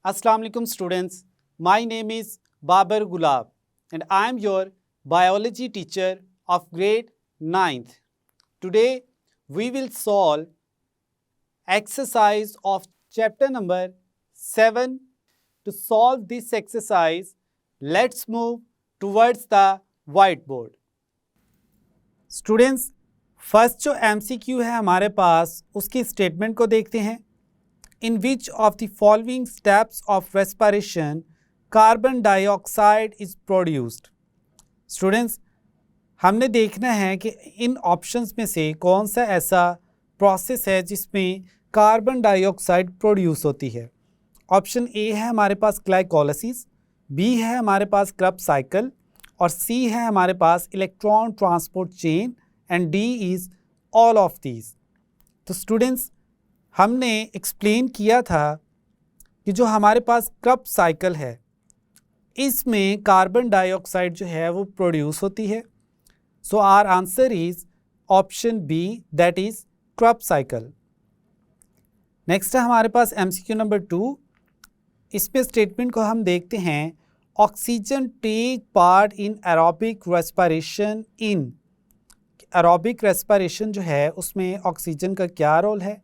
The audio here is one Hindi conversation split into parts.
Assalamu alaikum students. My name is Babar Gulab and I am your biology teacher of grade 9th. Today we will solve exercise of chapter number 7. To solve this exercise, let's move towards the whiteboard. Students, first जो MCQ है हमारे पास उसकी स्टेटमेंट को देखते हैं. In which of the following steps of respiration carbon dioxide is produced? Students, हमने देखना है कि इन ऑप्शंस में से कौन सा ऐसा प्रोसेस है जिसमें कार्बन डाइऑक्साइड प्रोड्यूस होती है. ऑप्शन ए है हमारे पास ग्लाइकोलाइसिस, बी है हमारे पास Krebs साइकिल और सी है हमारे पास electron transport chain and D is all of these. तो स्टूडेंट्स, हमने एक्सप्लेन किया था कि जो हमारे पास Krebs साइकिल है इसमें कार्बन डाइऑक्साइड जो है वो प्रोड्यूस होती है. So our answer is option B, that is Krebs cycle. Next है हमारे पास MCQ नंबर 2. इसमें स्टेटमेंट को हम देखते हैं. Oxygen take part in aerobic respiration in. Aerobic respiration जो है उसमें ऑक्सीजन का क्या रोल है,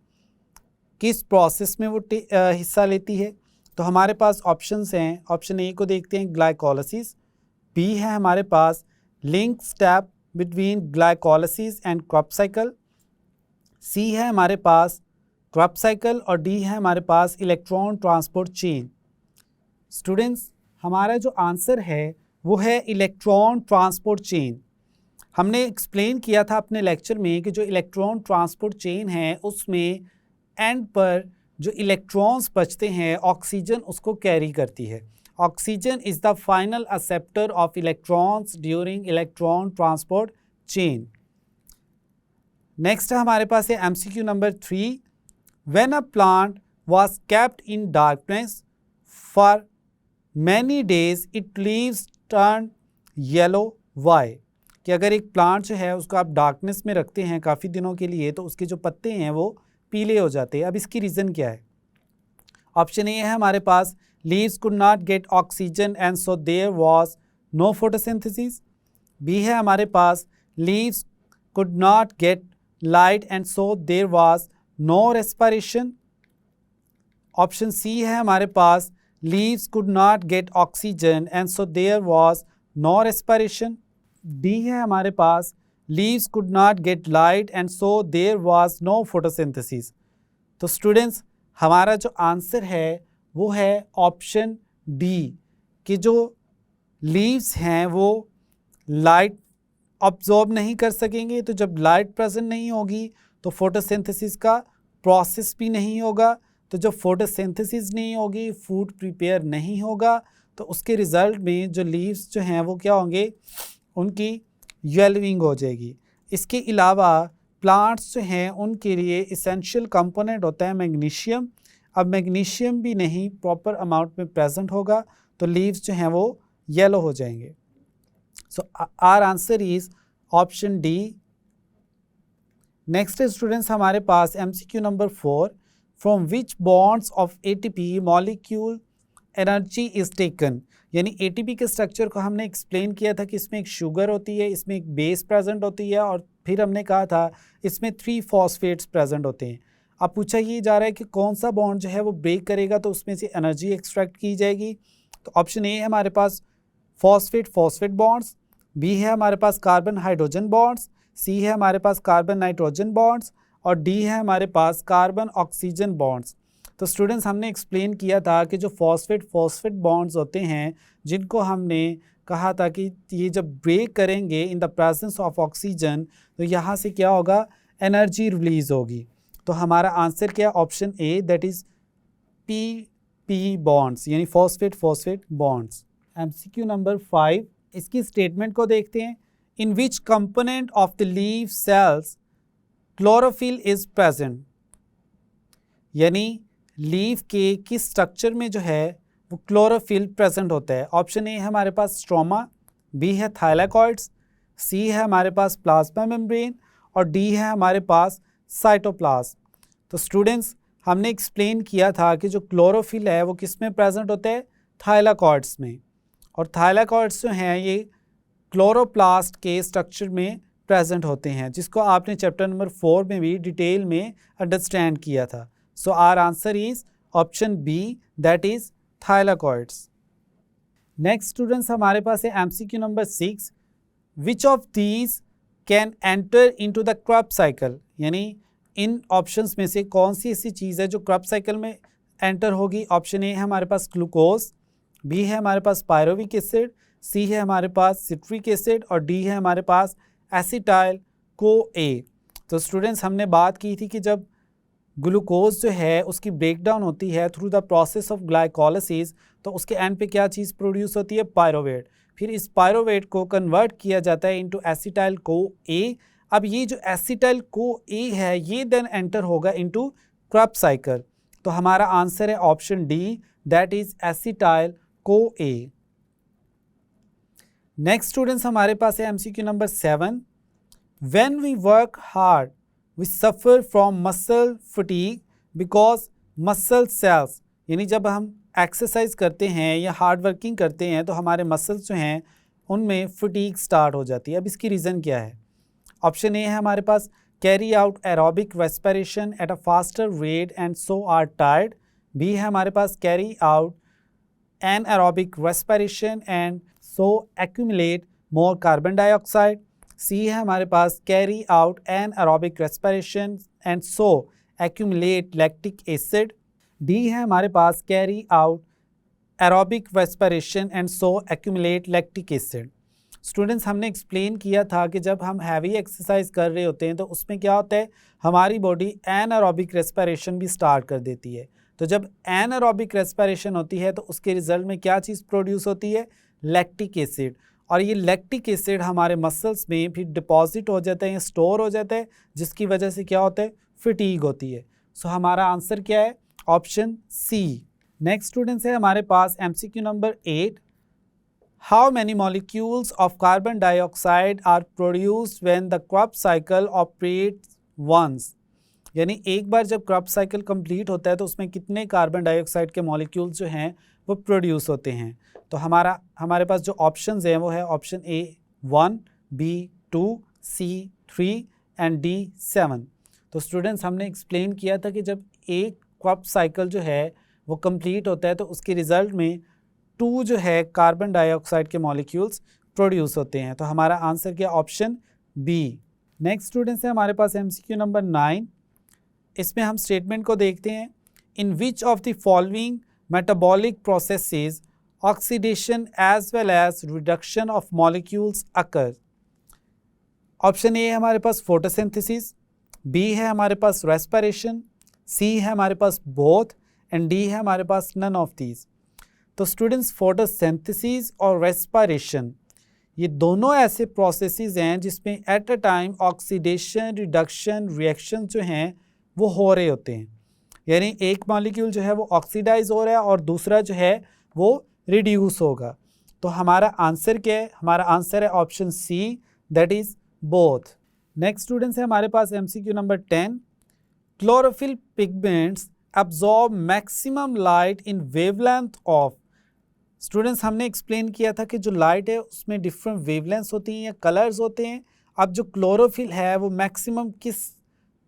किस प्रोसेस में वो हिस्सा लेती है. तो हमारे पास ऑप्शंस हैं. ऑप्शन ए को देखते हैं ग्लाइकोलाइसिस, बी है हमारे पास link step between glycolysis and Krebs cycle, C है हमारे पास Krebs साइकिल और डी है हमारे पास इलेक्ट्रॉन ट्रांसपोर्ट चेन. स्टूडेंट्स, हमारा जो आंसर है वो है इलेक्ट्रॉन ट्रांसपोर्ट चेन. हमने एक्सप्लेन किया था अपने लेक्चर में कि जो इलेक्ट्रॉन ट्रांसपोर्ट चेन है उसमें एंड पर जो इलेक्ट्रॉन्स बचते हैं ऑक्सीजन उसको कैरी करती है. Oxygen is the final acceptor of electrons during electron transport chain. Next हमारे पास है MCQ number 3. When a plant was kept in darkness for many days it leaves turn yellow. Why? कि अगर एक प्लांट जो है उसको आप डार्कनेस में रखते हैं काफ़ी दिनों के लिए तो उसके जो पत्ते हैं वो पीले हो जाते हैं. अब इसकी रीज़न क्या है? ऑप्शन ए है हमारे पास leaves could not get oxygen and so there was no photosynthesis. B है हमारे पास leaves could not get light and so there was no respiration. Option C है हमारे पास leaves could not get oxygen and so there was no respiration. D है हमारे पास leaves could not get light and so there was no photosynthesis. तो स्टूडेंट्स, हमारा जो आंसर है वो है ऑप्शन डी कि जो लीव्स हैं वो लाइट अब्जॉर्ब नहीं कर सकेंगे. तो जब लाइट प्रेजेंट नहीं होगी तो फोटोसिंथेसिस का प्रोसेस भी नहीं होगा. तो जब फोटोसिंथेसिस नहीं होगी, फूड प्रिपेयर नहीं होगा, तो उसके रिज़ल्ट में जो लीव्स जो हैं वो क्या होंगे, उनकी येलोइंग हो जाएगी. इसके अलावा प्लांट्स जो हैं उनके लिए इसेंशियल कंपोनेंट होता है मैग्नीशियम. अब मैग्नीशियम भी नहीं प्रॉपर अमाउंट में प्रेजेंट होगा तो लीव्स जो हैं वो येलो हो जाएंगे. So our answer is option D. Next students हमारे पास MCQ number 4. From which bonds of ATP molecule energy is taken. यानी ATP के स्ट्रक्चर को हमने एक्सप्लेन किया था कि इसमें एक शुगर होती है, इसमें एक बेस प्रेजेंट होती है और फिर हमने कहा था इसमें 3 फॉस्फेट्स प्रेजेंट होते हैं. अब पूछा ये जा रहा है कि कौन सा बॉन्ड जो है वो ब्रेक करेगा तो उसमें से एनर्जी एक्सट्रैक्ट की जाएगी. तो ऑप्शन ए है हमारे पास फॉस्फेट फॉस्फेट बॉन्ड्स, बी है हमारे पास कार्बन हाइड्रोजन बॉन्ड्स, सी है हमारे पास कार्बन नाइट्रोजन बॉन्ड्स और डी है हमारे पास कार्बन ऑक्सीजन बॉन्ड्स. तो स्टूडेंट्स, हमने एक्सप्लेन किया था कि जो फॉस्फेट बॉन्ड्स होते हैं जिनको हमने कहा था कि ये जब ब्रेक करेंगे इन द प्रेजेंस ऑफ ऑक्सीजन तो यहाँ से क्या होगा, एनर्जी रिलीज़ होगी. तो हमारा आंसर क्या, option A, that is PP bonds यानी फॉस्फेट बॉन्ड्स. MCQ number 5. इसकी स्टेटमेंट को देखते हैं. In which component of the leaf cells chlorophyll is present. यानी लीफ के किस स्ट्रक्चर में जो है वो क्लोरोफिल प्रेजेंट होता है. ऑप्शन ए है हमारे पास स्ट्रोमा, बी है थाइलाकॉइड्स, सी है हमारे पास प्लाज्मा मेम्ब्रेन और डी है हमारे पास साइटोप्लाज्म. तो स्टूडेंट्स, हमने एक्सप्लेन किया था कि जो क्लोरोफिल है वो किस में प्रेजेंट होता है, थाइलाकॉइड्स में, और थाइलाकॉइड्स जो हैं ये क्लोरोप्लास्ट के स्ट्रक्चर में प्रेजेंट होते हैं, जिसको आपने चैप्टर नंबर 4 में भी डिटेल में अंडरस्टैंड किया था। So our answer is option B, that is thylakoids. Next students हमारे पास है MCQ number 6, which of these can enter into the crop cycle, यानी इन ऑप्शंस में से कौन सी ऐसी चीज़ है जो क्रॉप साइकिल में एंटर होगी। ऑप्शन ए है हमारे पास ग्लूकोज, बी है हमारे पास पायरोविक एसिड, सी है हमारे पास सिट्रिक एसिड और डी है हमारे पास एसिटाइल को ए। तो स्टूडेंट्स हमने बात की थी कि जब ग्लूकोज जो है उसकी ब्रेकडाउन होती है through the process of glycolysis, तो उसके एंड पे क्या चीज़ प्रोड्यूस होती है, पायरोवेट। फिर इस पायरोवेट को कन्वर्ट किया जाता है इनटू एसिटाइल को ए। अब ये जो एसिटाइल को ए है ये देन एंटर होगा इनटू क्रॉप साइकिल। तो हमारा आंसर है option D, that is acetyl co A. Next students हमारे पास है MCQ number 7, when we work hard we suffer from muscle fatigue because muscle cells, यानी जब हम एक्सरसाइज करते हैं या हार्ड वर्किंग करते हैं तो हमारे मसल्स जो हैं उनमें फटीग स्टार्ट हो जाती है। अब इसकी रीज़न क्या है। ऑप्शन ए है हमारे पास carry out aerobic respiration at a faster rate and so are tired, B है हमारे पास carry out anaerobic respiration and so accumulate more carbon dioxide, C है हमारे पास carry out anaerobic respiration and so accumulate lactic acid, D है हमारे पास carry out aerobic respiration and so accumulate lactic acid. Students हमने एक्सप्लेन किया था कि जब हम हैवी एक्सरसाइज कर रहे होते हैं तो उसमें क्या होता है, हमारी बॉडी एनारोबिक रेस्पिरेशन भी स्टार्ट कर देती है। तो जब एनारोबिक रेस्पिरेशन होती है तो उसके रिजल्ट में क्या चीज़ प्रोड्यूस होती है, लैक्टिक एसिड, और ये लैक्टिक एसिड हमारे मसल्स में फिर डिपॉजिट हो जाता है या स्टोर हो जाता है, जिसकी वजह से क्या होता है, फटीग होती है। सो हमारा आंसर क्या है, ऑप्शन सी। नेक्स्ट स्टूडेंट्स है हमारे पास MCQ number 8, how many molecules of carbon dioxide are produced when the crop cycle operates once, यानी एक बार जब क्रॉप साइकिल कंप्लीट होता है तो उसमें कितने कार्बन डाइऑक्साइड के मॉलिक्यूल्स जो हैं वो प्रोड्यूस होते हैं। तो हमारे पास जो ऑप्शंस हैं वो है option A 1, B 2, C 3 and D 7। तो स्टूडेंट्स हमने एक्सप्लेन किया था कि जब एक क्रॉप साइकिल जो है वो कंप्लीट होता है तो उसके रिज़ल्ट में 2 जो है कार्बन डाइऑक्साइड के मॉलिक्यूल्स प्रोड्यूस होते हैं। तो हमारा आंसर क्या, ऑप्शन बी। नेक्स्ट स्टूडेंट्स है हमारे पास एमसीक्यू नंबर 9, इसमें हम स्टेटमेंट को देखते हैं, in which of the following metabolic processes oxidation as well as reduction of molecules occur. Option A है हमारे पास फोटोसिंथेसिस, बी है हमारे पास रेस्पिरेशन, सी है हमारे पास बोथ एंड डी है हमारे पास नन ऑफ दीज। तो स्टूडेंट्स फोटोसिंथेसिस और रेस्पिरेशन ये दोनों ऐसे प्रोसेसेस हैं जिसमें at a time oxidation reduction reaction जो हैं वो हो रहे होते हैं, यानी एक मॉलिक्यूल जो है वो ऑक्सीडाइज हो रहा है और दूसरा जो है वो रिड्यूस होगा। तो हमारा आंसर क्या है, हमारा आंसर है option C, that is both. Next students है हमारे पास MCQ number 10, chlorophyll pigments absorb maximum light in wavelength of. Students हमने एक्सप्लेन किया था कि जो लाइट है उसमें डिफरेंट वेवलेंथ्स होती हैं या कलर्स होते हैं। अब जो क्लोरोफिल है वो मैक्सिमम किस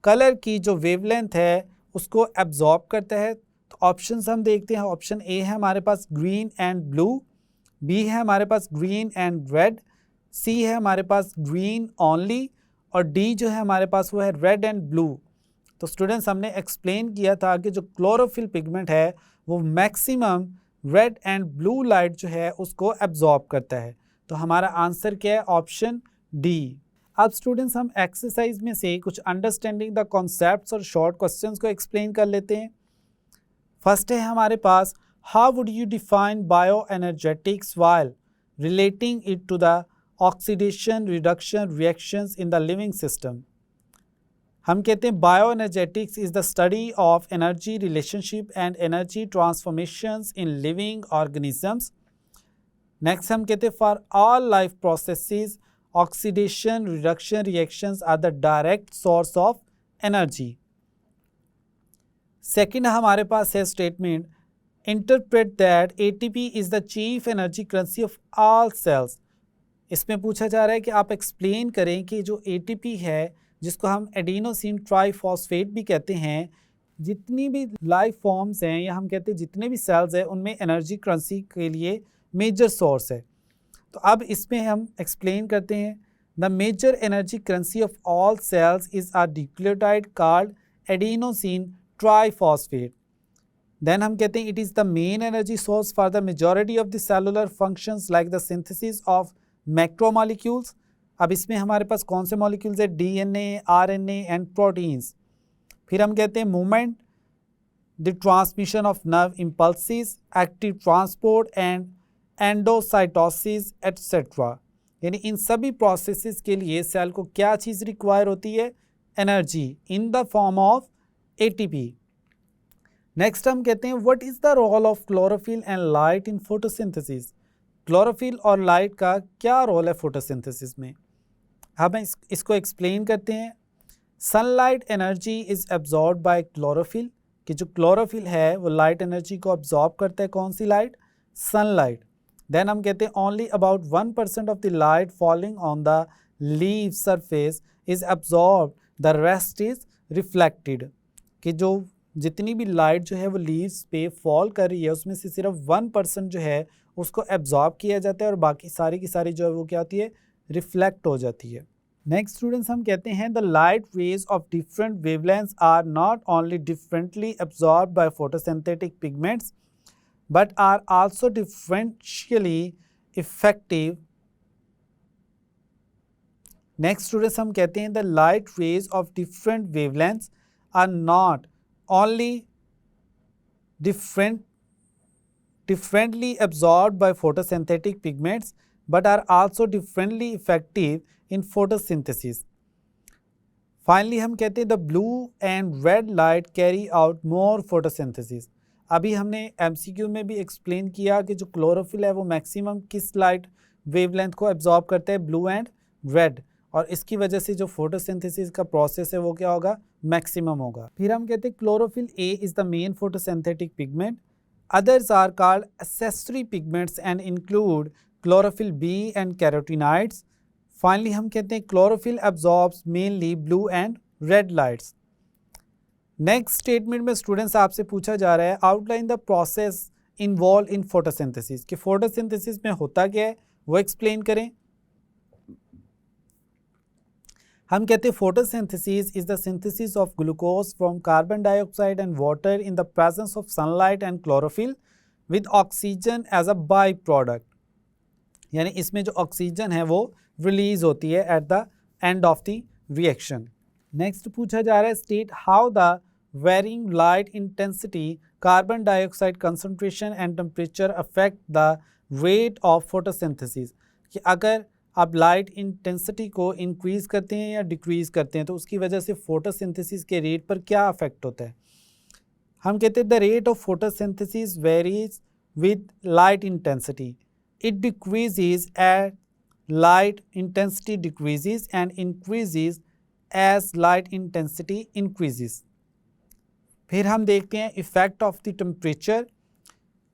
कलर की जो वेवलेंथ है उसको एब्जॉर्ब करता है। तो ऑप्शंस हम देखते हैं, ऑप्शन ए है हमारे पास ग्रीन एंड ब्लू, बी है हमारे पास ग्रीन एंड रेड, सी है हमारे पास ग्रीन ओनली और डी जो है हमारे पास वो है रेड एंड ब्लू। तो स्टूडेंट्स हमने एक्सप्लेन किया था कि जो क्लोरोफिल पिगमेंट है वो maximum red and blue light जो है उसको एब्जॉर्ब करता है। तो हमारा आंसर क्या है, ऑप्शन डी। अब स्टूडेंट्स हम एक्सरसाइज में से कुछ अंडरस्टैंडिंग द कॉन्सेप्ट्स और शॉर्ट क्वेश्चंस को एक्सप्लेन कर लेते हैं। फर्स्ट है हमारे पास, how would you define bioenergetics while relating it to the oxidation reduction reactions in the living system. हम कहते हैं bioenergetics is the study of energy relationship and energy transformations in living organisms. Next हम कहते हैं for all life processes oxidation reduction reactions are the direct source of energy. Second हमारे पास है statement interpret that ATP is the chief energy currency of all cells. इसमें पूछा जा रहा है कि आप एक्सप्लेन करें कि जो एटीपी है जिसको हम एडिनोसिन ट्राइफॉस्फेट भी कहते हैं, जितनी भी लाइफ फॉर्म्स हैं या हम कहते हैं जितने भी सेल्स हैं उनमें एनर्जी करेंसी के लिए मेजर सोर्स है। तो अब इसमें हम एक्सप्लेन करते हैं the major energy currency of all cells is a nucleotide called adenosine triphosphate. Then हम कहते हैं it is the main energy source for the majority of the cellular functions like the synthesis of macromolecules. अब इसमें हमारे पास कौन से मॉलिक्यूल्स है, डीएनए, आरएनए एंड प्रोटीन्स। फिर हम कहते हैं movement, the transmission of nerve impulses, active transport and endocytosis etcetera. यानी इन सभी प्रोसेसेस के लिए सेल को क्या चीज़ रिक्वायर होती है, energy in the form of ATP. Next हम कहते हैं what is the role of chlorophyll and light in photosynthesis. Chlorophyll और लाइट का क्या रोल है फोटोसिंथेसिस में। हम इसको एक्सप्लेन करते हैं। Sunlight energy is absorb bye chlorophyll, कि जो क्लोरोफिल है वो लाइट एनर्जी को एब्जॉर्ब करता है। कौन सी लाइट, सनलाइट। देन हम कहते हैं only about 1% of the light falling on the leave surface is absorb, the rest is reflected, कि जो जितनी भी लाइट जो है वो लीव्स पे फॉल कर रही है उसमें से सिर्फ 1% जो है उसको एब्जॉर्ब किया जाता है और बाकी सारी की सारी जो है वो क्या होती है, रिफ्लेक्ट हो जाती है। नेक्स्ट स्टूडेंट्स हम कहते हैं the light rays of different wavelengths are not only differently absorb by photosynthetic pigments but are also differentially effective. Next students हम कहते हैं the light rays of different wavelengths are not only differently absorbed by photosynthetic pigments but are also differently effective in photosynthesis. Finally हम कहते हैं the blue and red light carry out more photosynthesis. अभी हमने MCQ में भी एक्सप्लेन किया कि जो क्लोरोफिल है वो मैक्सिमम किस लाइट वेवलेंथ को एब्जॉर्ब करता है, ब्लू एंड रेड, और इसकी वजह से जो फोटोसिंथेसिस का प्रोसेस है वो क्या होगा, मैक्सिमम होगा। फिर हम कहते हैं chlorophyll A is the main photosynthetic pigment, others are called accessory pigments and include chlorophyll B and carotenoids. Finally हम कहते हैं chlorophyll absorbs mainly blue and red lights. Next statement में स्टूडेंट्स आपसे पूछा जा रहा है outline the process involve in photosynthesis, कि फोटोसिंथेसिस में होता क्या है वो एक्सप्लेन करें। हम कहते हैं photosynthesis is the synthesis of glucose from carbon dioxide and water in the presence of sunlight and chlorophyll with oxygen as a by product. यानी इसमें जो ऑक्सीजन है वो रिलीज होती है at the end of the reaction. Next पूछा जा रहा है state how the varying light intensity, carbon dioxide concentration and temperature affect the rate of photosynthesis, कि अगर आप लाइट इंटेंसिटी को इंक्रीज़ करते हैं या डिक्रीज़ करते हैं तो उसकी वजह से फोटोसिंथेसिस के रेट पर क्या अफेक्ट होता है। हम कहते हैं the rate of photosynthesis varies with light intensity, it decreases as light intensity decreases and increases as light intensity increases. फिर हम देखते हैं इफेक्ट ऑफ द टेम्परेचर।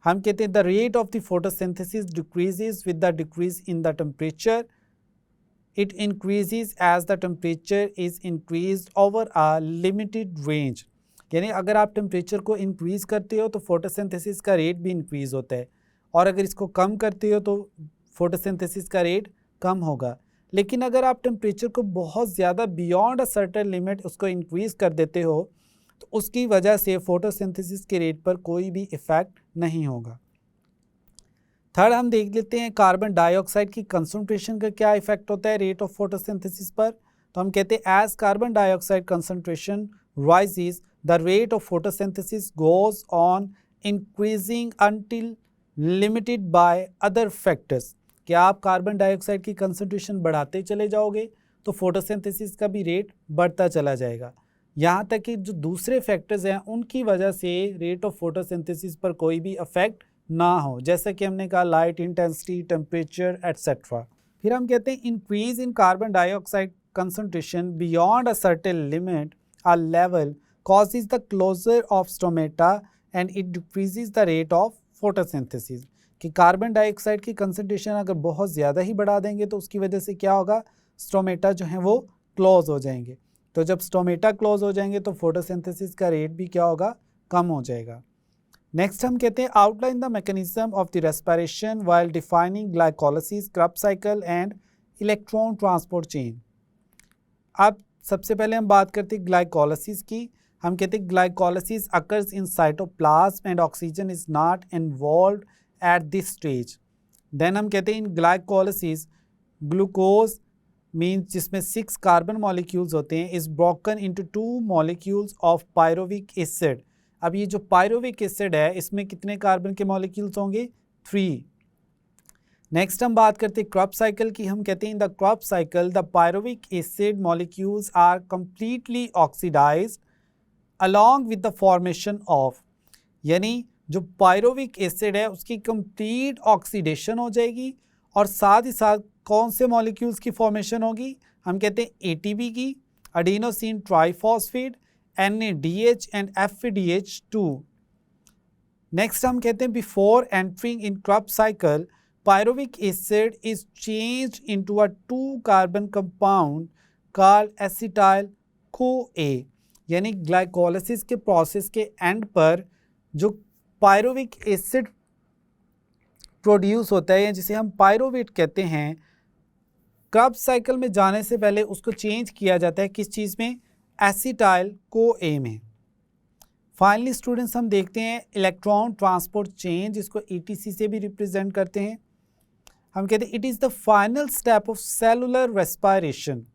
हम कहते हैं the rate of the photosynthesis decreases with the decrease in the temperature, it increases as the temperature is increased over a limited range. यानी अगर आप टेम्परेचर को इंक्रीज़ करते हो तो फोटोसिंथेसिस का रेट भी इंक्रीज़ होता है, और अगर इसको कम करते हो तो फोटोसिंथेसिस का रेट कम होगा। लेकिन अगर आप टेम्परेचर को बहुत ज़्यादा बियॉन्ड अ सर्टेन लिमिट उसको इंक्रीज़ कर देते हो तो उसकी वजह से फोटोसिंथेसिस के रेट पर कोई भी इफ़ेक्ट नहीं होगा। थर्ड हम देख लेते हैं कार्बन डाइऑक्साइड की कंसंट्रेशन का क्या इफेक्ट होता है रेट ऑफ फोटोसिंथेसिस पर। तो हम कहते हैं as carbon dioxide concentration rises the rate of photosynthesis goes on increasing until limited by other factors, कि आप कार्बन डाइऑक्साइड की कंसंट्रेशन बढ़ाते चले जाओगे तो फोटोसिंथेसिस का भी रेट बढ़ता चला जाएगा, यहाँ तक कि जो दूसरे फैक्टर्स हैं उनकी वजह से रेट ऑफ फोटोसिंथेसिस पर कोई भी इफेक्ट ना हो, जैसे कि हमने कहा लाइट इंटेंसिटी, टेम्परेचर एटसेट्रा। फिर हम कहते हैं increase in carbon dioxide concentration beyond a certain limit, a level causes the closure of stomata and it decreases the rate of photosynthesis। कि कार्बन डाइऑक्साइड की कंसंट्रेशन अगर बहुत ज़्यादा ही बढ़ा देंगे तो उसकी वजह से क्या होगा, स्टोमेटा जो है वो क्लोज हो जाएंगे। तो जब स्टोमेटा क्लोज हो जाएंगे तो फोटोसिंथेसिस का रेट भी क्या होगा, कम हो जाएगा। नेक्स्ट हम कहते हैं outline the mechanism of the respiration while defining glycolysis, Krebs cycle and electron transport chain. अब सबसे पहले हम बात करते हैं ग्लाइकोलाइसिस की। हम कहते हैं glycolysis occurs in cytoplasm and oxygen is not involved at this stage. Then हम कहते हैं इन ग्लाइकोलाइसिस ग्लूकोज मीन्स जिसमें 6 कार्बन मॉलिक्यूल्स होते हैं is broken into 2 molecules of pyruvic acid. अब ये जो पायरोविक एसिड है इसमें कितने कार्बन के मॉलिक्यूल्स होंगे, 3। नेक्स्ट हम बात करते हैं क्रब्स साइकिल की। हम कहते हैं in the Krebs cycle the pyruvic acid molecules are completely oxidized along with the formation of, यानी जो पायरोविक एसिड है उसकी कंप्लीट ऑक्सीडेशन हो जाएगी और साथ ही साथ कौन से मॉलिक्यूल्स की फॉर्मेशन होगी, हम कहते हैं ATP की, adenosine triphosphate, NADH and FADH2। Next हम कहते हैं before entering in Krebs cycle pyruvic acid is changed into a 2 carbon compound called acetyl CoA। यानी ग्लाइकोलाइसिस के प्रोसेस के एंड पर जो पायरोविक एसिड प्रोड्यूस होता है जिसे हम पायरोवेट कहते हैं, क्रब साइकिल में जाने से पहले उसको चेंज किया जाता है किस चीज़ में, एसिटाइल CoA में। फाइनली स्टूडेंट्स हम देखते हैं इलेक्ट्रॉन ट्रांसपोर्ट चेन जिसको ETC से भी रिप्रेजेंट करते हैं। हम कहते हैं it is the final step of cellular respiration.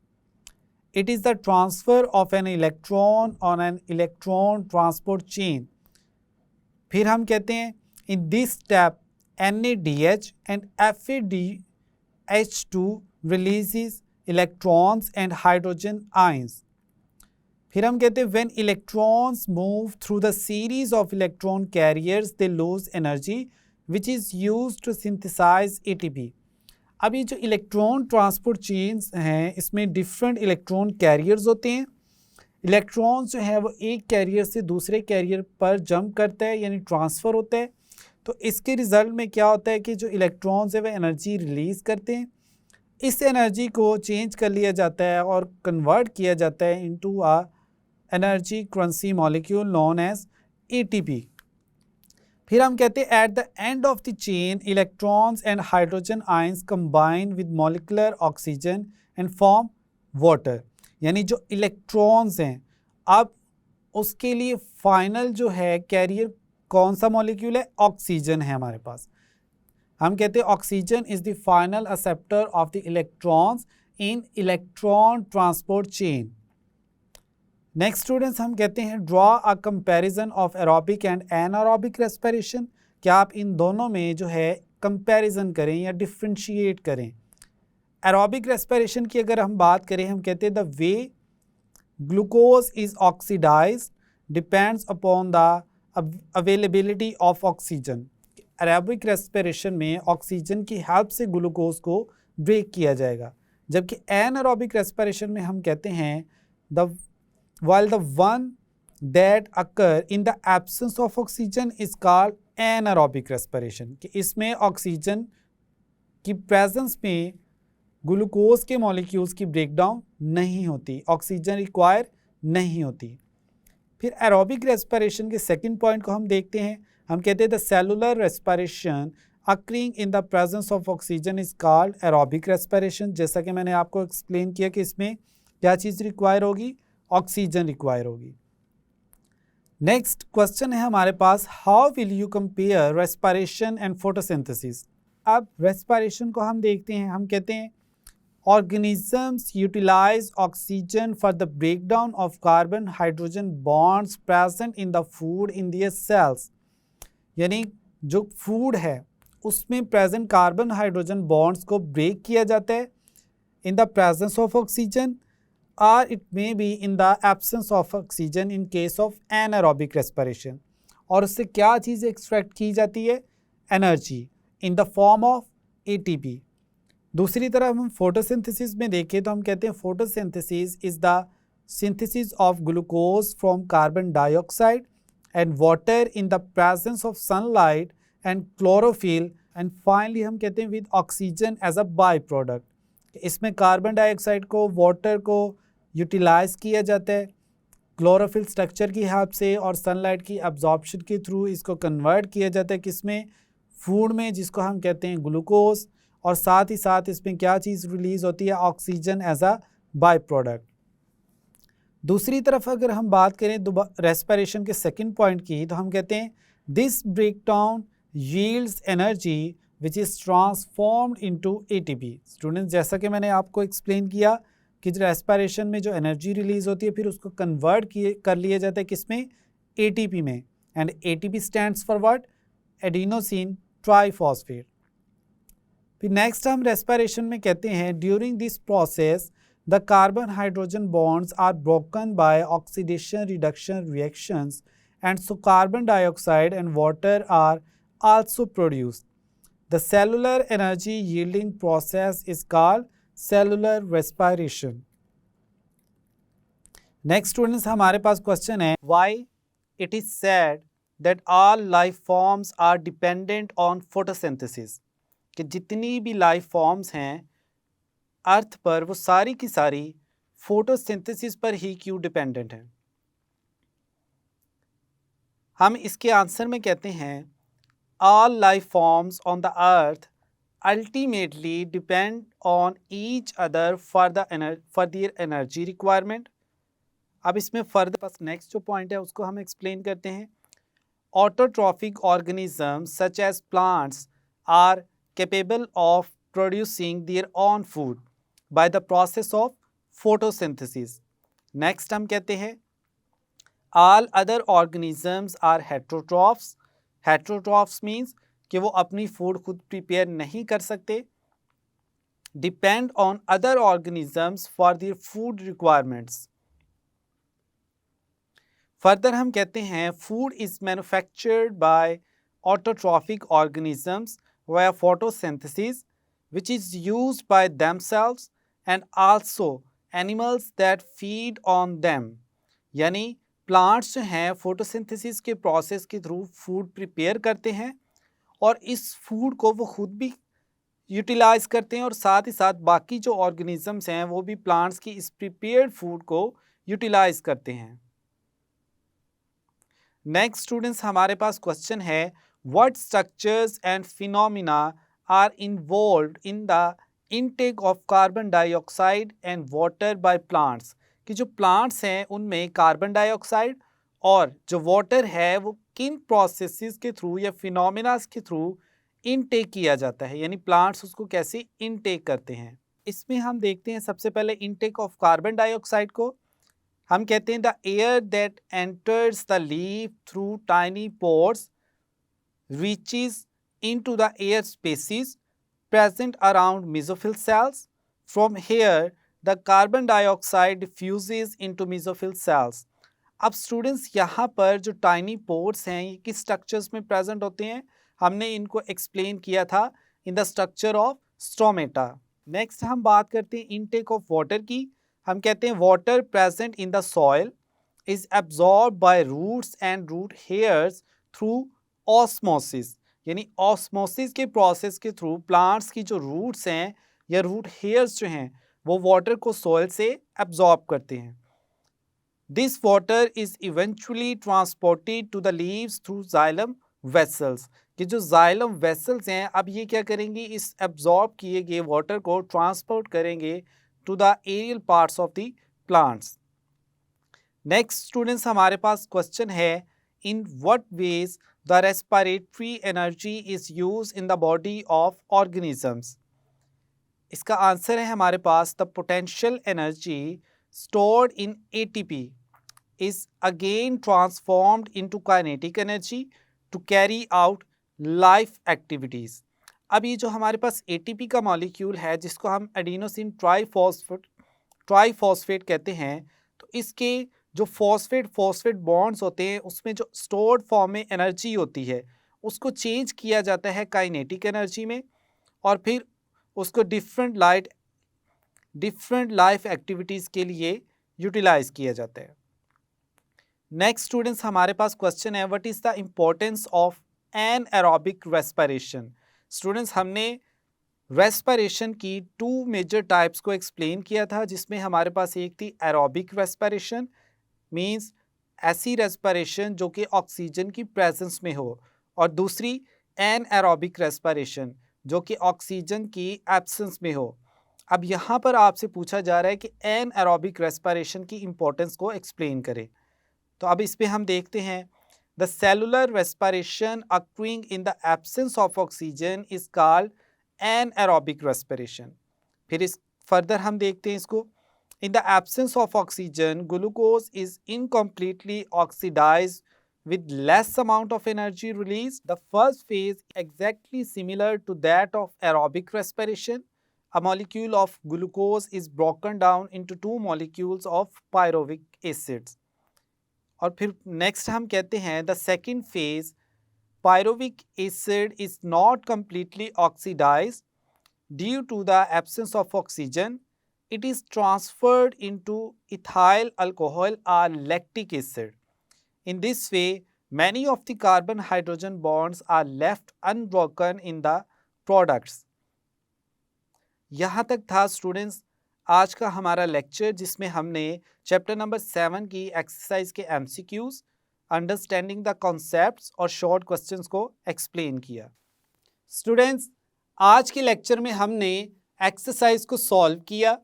It is the transfer of an electron on an electron transport chain. फिर हम कहते हैं in this step NADH and FADH2 releases electrons and hydrogen ions. फिर हम कहते हैं when electrons move through the series of electron carriers they lose energy which is used to synthesize ATP। अब ये जो इलेक्ट्रॉन ट्रांसपोर्ट चेन्स हैं इसमें डिफरेंट इलेक्ट्रॉन कैरियर्स होते हैं। इलेक्ट्रॉन्स जो है वो एक कैरियर से दूसरे कैरियर पर जंप करता है यानी ट्रांसफ़र होता है। तो इसके रिज़ल्ट में क्या होता है कि जो इलेक्ट्रॉन्स है वह एनर्जी रिलीज़ करते हैं। इस एनर्जी को चेंज कर लिया जाता है और कन्वर्ट किया जाता है into a energy currency molecule known as ATP। फिर हम कहते हैं at the end of the chain electrons and hydrogen ions combine with molecular oxygen and form water. यानी जो इलेक्ट्रॉन्स हैं अब उसके लिए फाइनल जो है कैरियर कौन सा मॉलिक्यूल है, ऑक्सीजन है हमारे पास। हम कहते हैं oxygen is the final acceptor of the electrons in electron transport chain. Next students हम कहते हैं draw a comparison of aerobic and anaerobic respiration. क्या आप इन दोनों में जो है कंपैरिजन करें या डिफ्रेंशिएट करें। एरोबिक रेस्पिरेशन की अगर हम बात करें हम कहते हैं the way glucose is oxidized depends upon the availability of oxygen. Aerobic respiration में ऑक्सीजन की हेल्प से ग्लूकोज को ब्रेक किया जाएगा, जबकि एनारोबिक रेस्पिरेशन में हम कहते हैं while the one that occur in the absence of oxygen is called anaerobic respiration। कि इसमें ऑक्सीजन की प्रेजेंस में ग्लूकोज के मॉलिक्यूल्स की ब्रेकडाउन नहीं होती, ऑक्सीजन रिक्वायर नहीं होती। फिर एरोबिक रेस्पिरेशन के सेकंड पॉइंट को हम देखते हैं। हम कहते हैं the cellular respiration occurring in the presence of oxygen is called aerobic respiration. जैसा कि मैंने आपको एक्सप्लेन किया कि इसमें क्या चीज़ रिक्वायर होगी, ऑक्सीजन रिक्वायर होगी। नेक्स्ट क्वेश्चन है हमारे पास how will you compare respiration and photosynthesis. अब रेस्पिरेशन को हम देखते हैं। हम कहते हैं organisms utilize oxygen for the breakdown of carbon hydrogen bonds present in the food in their cells. यानी जो फूड है उसमें प्रेजेंट कार्बन हाइड्रोजन बॉन्ड्स को ब्रेक किया जाता है in the presence of oxygen or it may be in the absence of oxygen in case of anaerobic respiration। और उससे क्या चीज़ एक्सट्रैक्ट की जाती है, energy in the form of ATP। दूसरी तरफ हम फोटोसिंथेसिस में देखें तो हम कहते हैं photosynthesis is the synthesis of glucose from carbon dioxide and water in the presence of sunlight and chlorophyll, and finally हम कहते हैं with oxygen as a byproduct. इसमें कार्बन डाइऑक्साइड को, वाटर को यूटिलाइज किया जाता है क्लोरोफिल स्ट्रक्चर की हेल्प से और सनलाइट की एब्जॉर्प्शन के थ्रू इसको कन्वर्ट किया जाता है किसमें, फूड में, जिसको हम कहते हैं ग्लूकोज, और साथ ही साथ इसमें क्या चीज़ रिलीज होती है, oxygen as a by product. दूसरी तरफ अगर हम बात करें रेस्पिरेशन के सेकंड पॉइंट की, तो हम कहते हैं this break down yields energy which is transformed into ATP. Students, जैसा कि मैंने आपको एक्सप्लेन किया कि रेस्पिरेशन में जो एनर्जी रिलीज होती है फिर उसको कन्वर्ट कर लिया जाता है किसमें, एटीपी में. And ATP stands for what, adenosine triphosphate. फिर नेक्स्ट हम रेस्पिरेशन में कहते हैं during this process the carbon hydrogen bonds are broken by oxidation reduction reactions and so carbon dioxide and water are also produced. The cellular energy yielding process is called cellular respiration. Next students, हमारे पास क्वेश्चन है why it is said that all life forms are dependent on photosynthesis. कि जितनी भी लाइफ फॉर्म्स हैं अर्थ पर वो सारी की सारी फोटोसिंथेसिस पर ही क्यों डिपेंडेंट हैं. हम इसके आंसर में कहते हैं all life forms on the earth ultimately depend on each other for their energy requirement. अब इसमें फर्दर बस नेक्स्ट जो पॉइंट है उसको हम एक्सप्लेन करते हैं. Autotrophic organisms such as plants are capable of producing their own food by the process of photosynthesis. Next हम कहते हैं all other organisms are heterotrophs. Heterotrophs means कि वो अपनी फूड खुद प्रिपेयर नहीं कर सकते. Depend on other organisms for their food requirements. Further हम कहते हैं food is manufactured by autotrophic organisms via photosynthesis which is used by themselves and also animals that feed on them. यानी प्लांट्स जो हैं फोटोसिंथेसिस के प्रोसेस के थ्रू फूड प्रिपेयर करते हैं और इस फूड को वो खुद भी यूटिलाइज करते हैं और साथ ही साथ बाकी जो ऑर्गेनिजम्स हैं वो भी प्लांट्स की इस प्रिपेयर्ड फूड को यूटिलाइज करते हैं. नेक्स्ट स्टूडेंट्स, हमारे पास क्वेश्चन है what structures and phenomena are involved in the intake of carbon dioxide and water by plants. कि जो प्लांट्स हैं उनमें कार्बन डाइऑक्साइड और जो वाटर है वो किन प्रोसेसेस के थ्रू या फिनोमिनास के थ्रू इनटेक किया जाता है, यानी प्लांट्स उसको कैसे इनटेक करते हैं. इसमें हम देखते हैं सबसे पहले इनटेक ऑफ कार्बन डाइऑक्साइड को. हम कहते हैं the air that enters the leaf through tiny pores reaches into the air spaces present around mesophyll cells. From here the carbon dioxide diffuses into mesophyll cells. अब स्टूडेंट्स यहाँ पर जो टाइनी पोर्स हैं ये किस स्ट्रक्चर्स में प्रेजेंट होते हैं, हमने इनको एक्सप्लेन किया था in the structure of stomata. Next हम बात करते हैं इनटेक ऑफ वाटर की. हम कहते हैं water present in the soil is absorb by roots and root hairs through osmosis. यानी ऑस्मोसिस के प्रोसेस के थ्रू प्लांट्स की जो रूट्स हैं या रूट हेयर्स जो हैं वो वाटर को सॉइल से एब्जॉर्ब करते हैं. This water is eventually transported to the leaves through xylem vessels. कि जो xylem vessels हैं अब ये क्या करेंगे, इस absorb किए गए वाटर को ट्रांसपोर्ट करेंगे to the aerial parts of the plants. Next students, हमारे पास क्वेश्चन है in what ways the respiratory energy is used in the body of organisms. इसका आंसर है हमारे पास the potential energy stored in ATP is again transformed into kinetic energy to carry out life activities. अब ये जो हमारे पास ATP का मॉलिक्यूल है जिसको हम एडिनोसिन ट्राइफॉस्फेट कहते हैं, तो इसके जो फॉस्फेट बॉन्ड्स होते हैं उसमें जो स्टोर्ड फॉर्म में एनर्जी होती है उसको चेंज किया जाता है काइनेटिक एनर्जी में और फिर उसको डिफरेंट लाइफ एक्टिविटीज़ के लिए यूटिलाइज किया जाता है। नेक्स्ट स्टूडेंट्स हमारे पास क्वेश्चन है, what is the importance of anaerobic respiration. Students हमने रेस्पिरेशन की 2 मेजर टाइप्स को एक्सप्लेन किया था, जिसमें हमारे पास एक थी एरोबिक रेस्पिरेशन, मींस ऐसी रेस्पिरेशन जो कि ऑक्सीजन की प्रेजेंस में हो, और दूसरी एनएरोबिक रेस्पिरेशन जो कि ऑक्सीजन की एब्सेंस में हो। अब यहाँ पर आपसे पूछा जा रहा है कि एनएरोबिक रेस्पिरेशन की इंपॉर्टेंस को एक्सप्लेन करें। तो अब इस पे हम देखते हैं, the cellular respiration occurring in the absence of oxygen is called anaerobic respiration. फिर इस फर्दर हम देखते हैं इसको, in the absence of oxygen, glucose is incompletely oxidized with less amount of energy released. The first phase exactly similar to that of aerobic respiration. A molecule of glucose is broken down into 2 molecules of pyruvic acids. और फिर नेक्स्ट हम कहते हैं, the second phase pyruvic acid is not completely oxidized due to the absence of oxygen. It is transferred into ethyl alcohol or lactic acid. In this way, many of the carbon-hydrogen bonds are left unbroken in the products. यहाँ तक था स्टूडेंट्स आज का हमारा लेक्चर, जिसमें हमने चैप्टर नंबर 7 की एक्सरसाइज के MCQs, अंडरस्टैंडिंग द कॉन्सेप्ट्स और शॉर्ट क्वेश्चंस को एक्सप्लेन किया। स्टूडेंट्स आज के लेक्चर में हमने एक्सरसाइज को सॉल्व किया।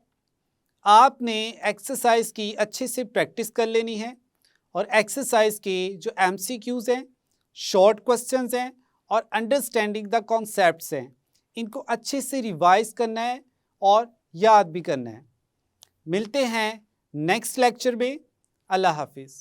आपने एक्सरसाइज की अच्छे से प्रैक्टिस कर लेनी है, और एक्सरसाइज के जो MCQs हैं, शॉर्ट क्वेश्चंस हैं और अंडरस्टैंडिंग द कॉन्सेप्ट्स हैं, इनको अच्छे से रिवाइज करना है और याद भी करना है। मिलते हैं नेक्स्ट लेक्चर में। अल्लाह हाफिज़।